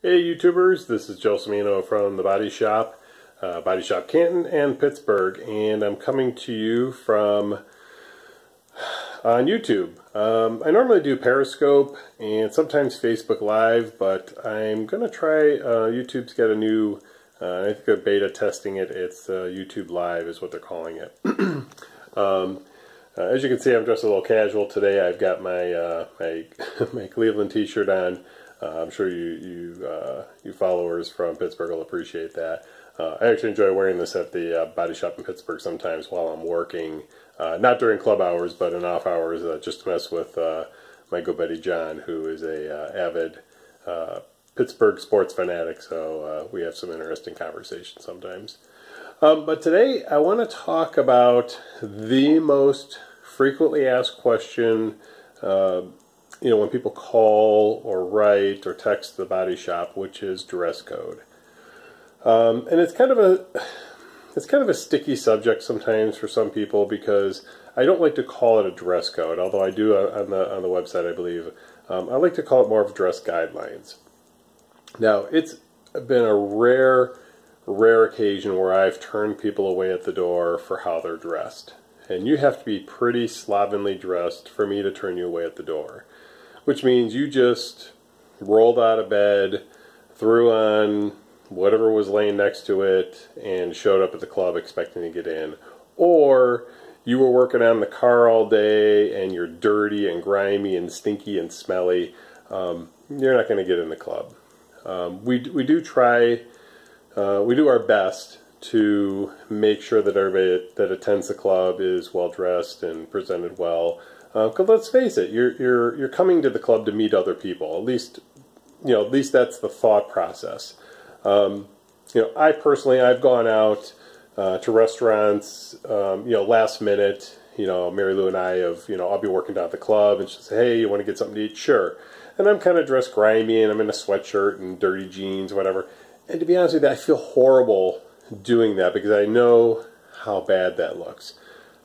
Hey YouTubers, this is Joe Cimino from the Body Shop, Body Shop Canton and Pittsburgh, and I'm coming to you from on YouTube. I normally do Periscope and sometimes Facebook Live, but I'm going to try YouTube's got a new, I think they're beta testing it. It's YouTube Live is what they're calling it. As you can see, I'm dressed a little casual today. I've got my my Cleveland t-shirt on. I'm sure you followers from Pittsburgh will appreciate that. I actually enjoy wearing this at the Body Shop in Pittsburgh sometimes while I'm working. Not during club hours, but in off hours, just to mess with my good buddy John, who is a avid Pittsburgh sports fanatic, so we have some interesting conversations sometimes. But today I want to talk about the most frequently asked question when people call or write or text the Body Shop, which is dress code. And it's kind of a sticky subject sometimes for some people because I don't like to call it a dress code, although I do on the website, I believe. I like to call it more of dress guidelines. Now, it's been a rare occasion where I've turned people away at the door for how they're dressed. And you have to be pretty slovenly dressed for me to turn you away at the door. Which means you just rolled out of bed, threw on whatever was laying next to it, and showed up at the club expecting to get in. Or you were working on the car all day and you're dirty and grimy and stinky and smelly. You're not going to get in the club. We do our best to make sure that everybody that attends the club is well dressed and presented well. Because let's face it, you're coming to the club to meet other people. At least that's the thought process. I personally, I've gone out to restaurants, last minute. Mary Lou and I I'll be working down at the club, and she'll say, "Hey, you want to get something to eat?" Sure. And I'm kind of dressed grimy, and I'm in a sweatshirt and dirty jeans, whatever. And to be honest with you, I feel horrible doing that because I know how bad that looks.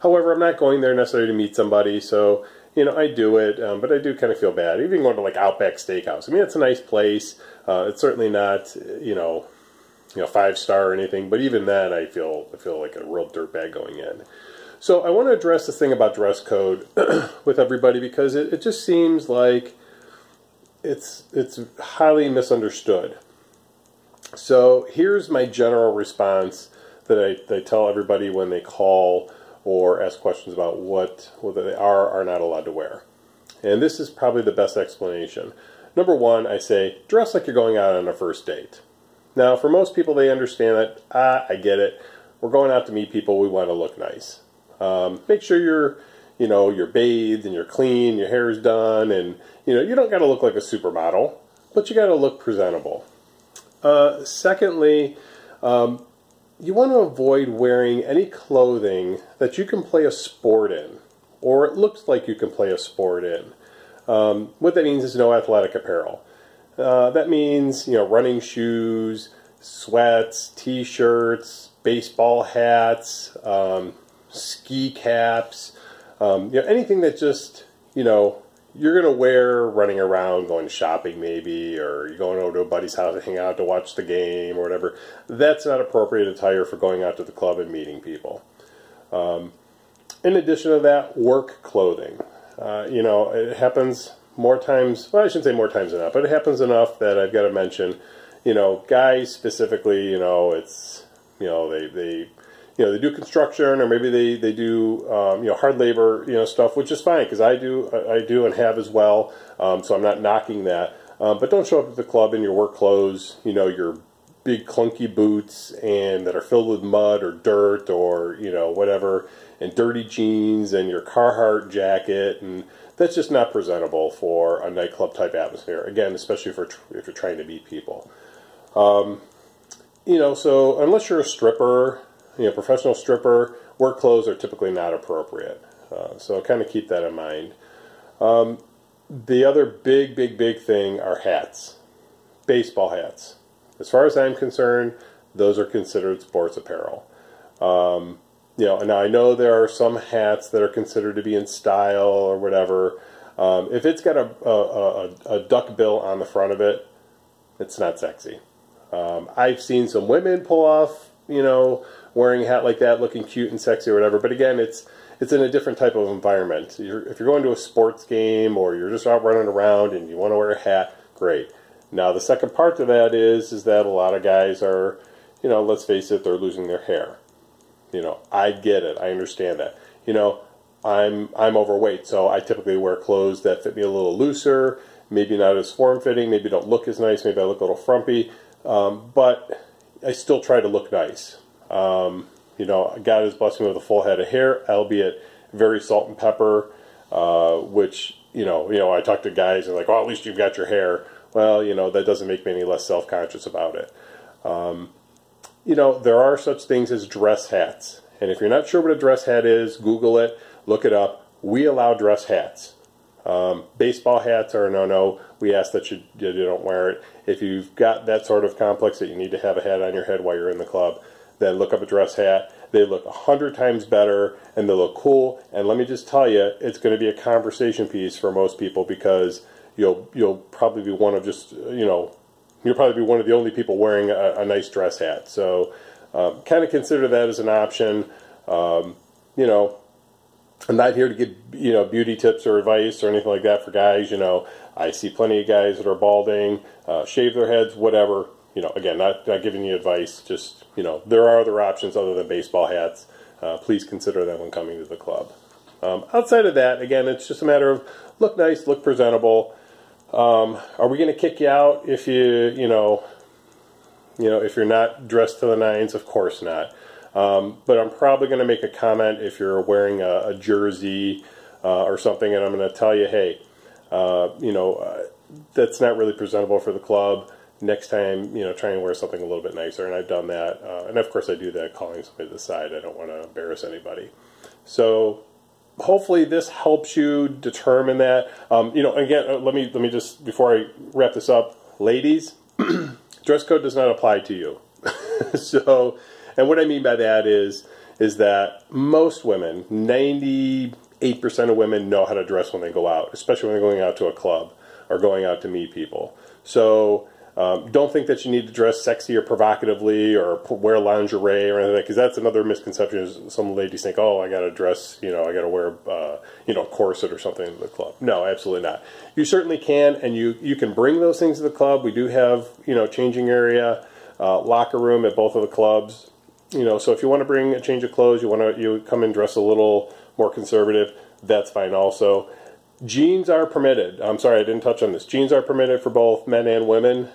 However, I'm not going there necessarily to meet somebody, so, I do it, but I do kind of feel bad. Even going to, like, Outback Steakhouse. I mean, it's a nice place. It's certainly not, 5-star or anything, but even then I feel like a real dirtbag going in. So I want to address this thing about dress code with everybody because it just seems like it's highly misunderstood. So here's my general response that I tell everybody when they call or ask questions about whether they are not allowed to wear. And this is probably the best explanation. Number one, I say, dress like you're going out on a first date. Now, for most people, they understand that, I get it. We're going out to meet people, we want to look nice. Make sure you're bathed and you're clean, your hair is done, and, you don't got to look like a supermodel, but you got to look presentable. Secondly, you want to avoid wearing any clothing that you can play a sport in, or it looks like you can play a sport in. What that means is no athletic apparel. That means, running shoes, sweats, t-shirts, baseball hats, ski caps, anything that just, you're going to wear running around, going shopping maybe, or you're going over to a buddy's house to hang out to watch the game or whatever. That's not appropriate attire for going out to the club and meeting people. In addition to that, work clothing. It happens more times, well, I shouldn't say more times than that, but it happens enough that I've got to mention, guys specifically, it's, they do construction, or maybe they do hard labor stuff, which is fine because I do and have as well. So I'm not knocking that. But don't show up at the club in your work clothes, your big clunky boots and that are filled with mud or dirt or whatever, and dirty jeans and your Carhartt jacket, and that's just not presentable for a nightclub type atmosphere. Again, especially if you're trying to meet people. So unless you're a stripper, professional stripper, work clothes are typically not appropriate. So kind of keep that in mind. The other big thing are hats. Baseball hats. As far as I'm concerned, those are considered sports apparel. And now I know there are some hats that are considered to be in style or whatever. If it's got a duck bill on the front of it, It's not sexy. I've seen some women pull off, wearing a hat like that, looking cute and sexy or whatever. But again, it's in a different type of environment. If you're going to a sports game or you're just out running around and you want to wear a hat, great. Now, the second part to that is that a lot of guys are, let's face it, they're losing their hair. I get it. I understand that. I'm overweight, so I typically wear clothes that fit me a little looser, maybe not as form-fitting, maybe don't look as nice, maybe I look a little frumpy, but I still try to look nice. God has blessed me with a full head of hair, albeit very salt and pepper, which, I talk to guys and like, oh, at least you've got your hair. Well, that doesn't make me any less self-conscious about it. There are such things as dress hats. And if you're not sure what a dress hat is, Google it, look it up. We allow dress hats. Baseball hats are a no-no. We ask that you don't wear it. If you've got that sort of complex that you need to have a hat on your head while you're in the club, then look up a dress hat. They look 100 times better, and they look cool. And let me just tell you, it's going to be a conversation piece for most people because you'll probably be one of you'll probably be one of the only people wearing a nice dress hat. So kind of consider that as an option. I'm not here to give beauty tips or advice or anything like that for guys. I see plenty of guys that are balding, shave their heads, whatever. Again, not giving you advice. Just there are other options other than baseball hats. Please consider them when coming to the club. Outside of that, again, it's just a matter of look nice, look presentable. Are we going to kick you out if if you're not dressed to the nines? Of course not. But I'm probably going to make a comment if you're wearing a jersey or something, and I'm going to tell you, hey, that's not really presentable for the club. Next time, try and wear something a little bit nicer, and I've done that. And of course I do that calling somebody to the side. I don't want to embarrass anybody. So hopefully this helps you determine that. Again, let me just, before I wrap this up, ladies, dress code does not apply to you. So, and what I mean by that is that most women, 98% of women know how to dress when they go out, especially when they're going out to a club or going out to meet people. So don't think that you need to dress sexy or provocatively or wear lingerie or anything, because that's another misconception. Is some ladies think, oh, I got to dress, I got to wear, a corset or something to the club. No, absolutely not. You certainly can, and you can bring those things to the club. We do have, changing area, locker room at both of the clubs. So if you want to bring a change of clothes, you come and dress a little more conservative, that's fine also. Jeans are permitted. I'm sorry, I didn't touch on this. Jeans are permitted for both men and women.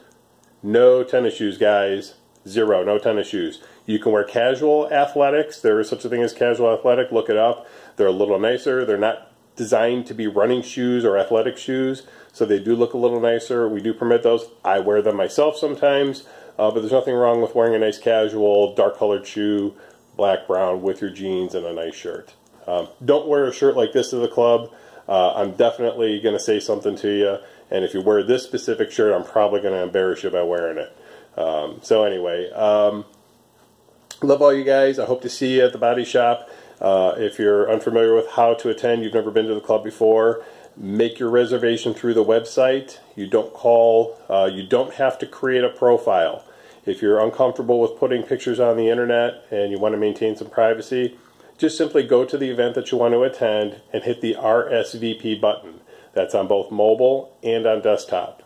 No tennis shoes, guys. Zero. No tennis shoes. You can wear casual athletics. There is such a thing as casual athletic. Look it up. They're a little nicer. They're not designed to be running shoes or athletic shoes, so they do look a little nicer. We do permit those. I wear them myself sometimes, but there's nothing wrong with wearing a nice casual, dark-colored shoe, black, brown, with your jeans and a nice shirt. Don't wear a shirt like this to the club. I'm definitely going to say something to you, and if you wear this specific shirt, I'm probably going to embarrass you by wearing it. So anyway, love all you guys. I hope to see you at the body shop. If you're unfamiliar with how to attend, you've never been to the club before, make your reservation through the website. You don't have to create a profile. If you're uncomfortable with putting pictures on the internet and you want to maintain some privacy, just simply go to the event that you want to attend and hit the RSVP button. That's on both mobile and on desktop.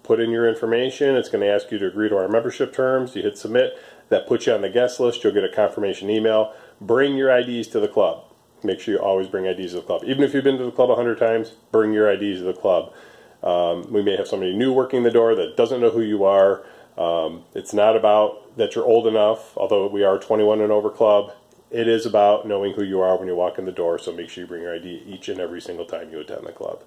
Put in your information. It's going to ask you to agree to our membership terms. You hit submit. That puts you on the guest list. You'll get a confirmation email. Bring your IDs to the club. Make sure you always bring IDs to the club. Even if you've been to the club 100 times, bring your IDs to the club. We may have somebody new working the door that doesn't know who you are. It's not about that you're old enough, although we are a 21 and over club. It is about knowing who you are when you walk in the door, so make sure you bring your ID each and every single time you attend the club.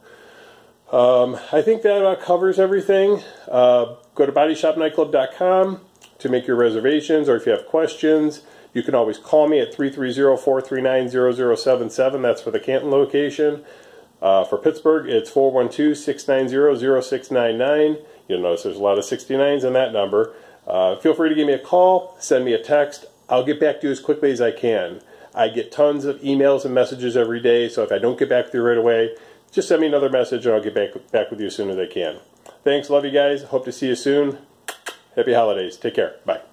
I think that covers everything. Go to bodyshopnightclub.com to make your reservations, or if you have questions, you can always call me at 330-439-0077. That's for the Canton location. For Pittsburgh, it's 412-690-0699. You'll notice there's a lot of 69s in that number. Feel free to give me a call, send me a text. I'll get back to you as quickly as I can. I get tons of emails and messages every day, so if I don't get back to you right away, just send me another message and I'll get back with you as soon as I can. Thanks. Love you guys. Hope to see you soon. Happy holidays. Take care. Bye.